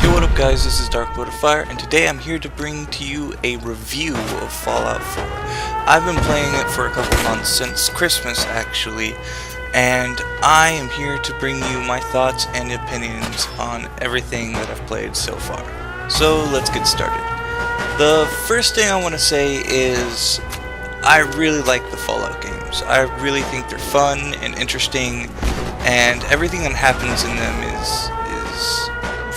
Hey, what up guys, this is Dark Lord of Fire, and today I'm here to bring to you a review of Fallout 4. I've been playing it for a couple months, since Christmas actually, and I am here to bring you my thoughts and opinions on everything that I've played so far. So let's get started. The first thing I want to say is I really like the Fallout games. I really think they're fun and interesting, and everything that happens in them is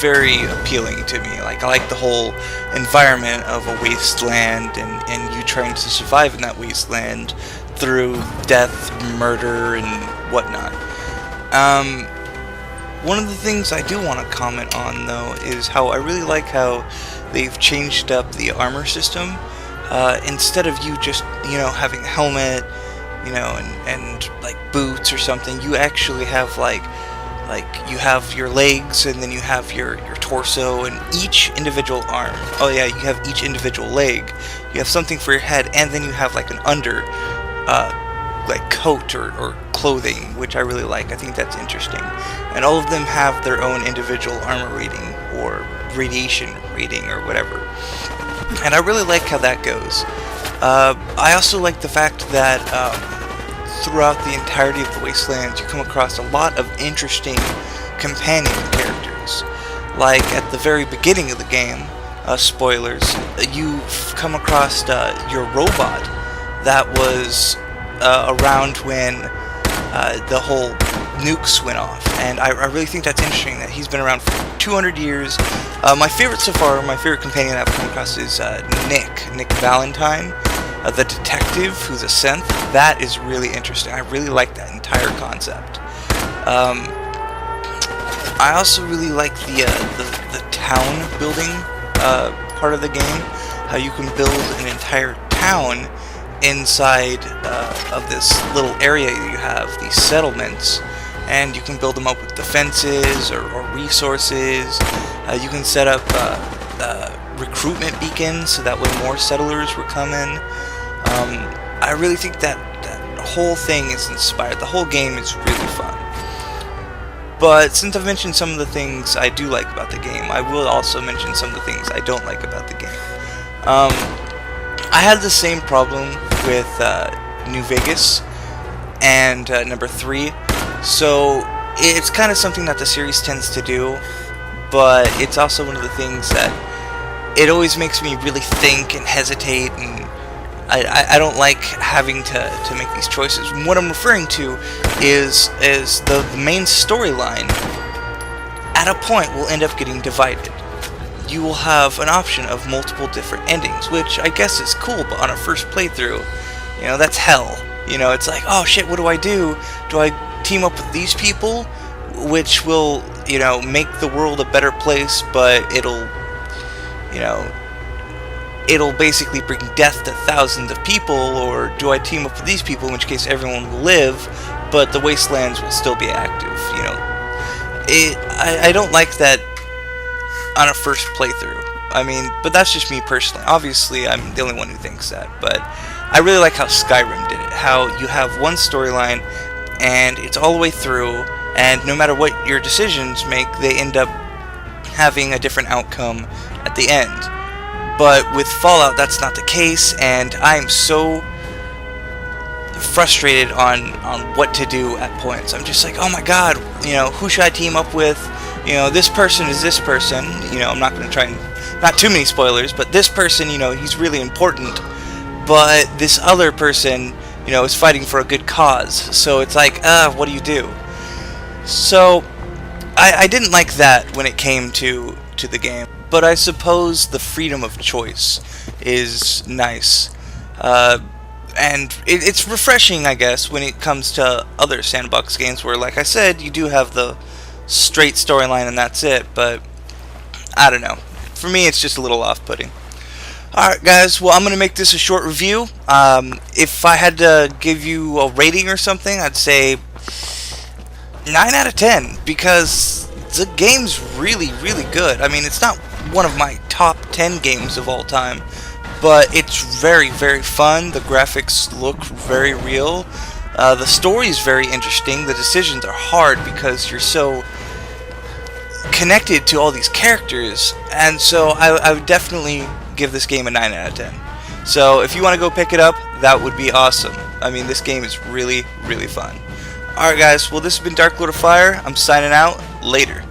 very appealing to me. Like, I like the whole environment of a wasteland and you trying to survive in that wasteland through death, murder, and whatnot. One of the things I do want to comment on, though, is how I really like how they've changed up the armor system. Instead of you just, having a helmet, and like boots or something, you actually have like you have your legs, and then you have your torso, and each individual arm. Oh yeah, you have each individual leg. You have something for your head, and then you have like an under, like coat or clothing, which I really like. I think that's interesting. And all of them have their own individual armor rating or radiation rating or whatever. And I really like how that goes. I also like the fact that throughout the entirety of the Wastelands, you come across a lot of interesting companion characters. Like at the very beginning of the game, spoilers, you come across your robot that was around when the whole nukes went off, and I really think that's interesting that he's been around for 200 years. My favorite so far, my favorite companion I've come across is Nick Valentine. The detective, who's a synth. That is really interesting. I really like that entire concept. I also really like the town building part of the game. How you can build an entire town inside of this little area you have, these settlements, and you can build them up with defenses or resources. You can set up recruitment beacons so that way more settlers will come in. I really think that whole thing is inspired. The whole game is really fun. But since I've mentioned some of the things I do like about the game, I will also mention some of the things I don't like about the game. I had the same problem with New Vegas and number 3, so it's kind of something that the series tends to do, but it's also one of the things that it always makes me really think and hesitate, and I don't like having to make these choices. What I'm referring to is the main storyline at a point will end up getting divided. You will have an option of multiple different endings, which I guess is cool, but on a first playthrough, that's hell. It's like, oh shit, what do I do? Do I team up with these people, which will, make the world a better place, but it'll basically bring death to thousands of people, or do I team up with these people, in which case everyone will live, but the wastelands will still be active, I don't like that on a first playthrough. I mean, but that's just me personally. Obviously, I'm the only one who thinks that, but I really like how Skyrim did it, how you have one storyline, and it's all the way through, and no matter what your decisions make, they end up having a different outcome at the end. But with Fallout, that's not the case, and I'm so frustrated on what to do at points. I'm just like, oh my god, who should I team up with? This person is this person. I'm not going to try and, not too many spoilers, but this person, he's really important, but this other person, is fighting for a good cause. So it's like, what do you do? So I didn't like that when it came to the game. But I suppose the freedom of choice is nice, and it's refreshing, I guess, when it comes to other sandbox games where, like I said, you do have the straight storyline and that's it, but I don't know. For me, it's just a little off-putting. Alright guys, well, I'm going to make this a short review. If I had to give you a rating or something, I'd say 9 out of 10, because the game's really, really good. I mean, it's not one of my top 10 games of all time, but it's very, very fun. The graphics look very real. The story is very interesting. The decisions are hard because you're so connected to all these characters, and so I would definitely give this game a 9 out of 10. So if you want to go pick it up, that would be awesome. I mean, this game is really, really fun. Alright guys, well this has been Dark Lord of Fire. I'm signing out. Later.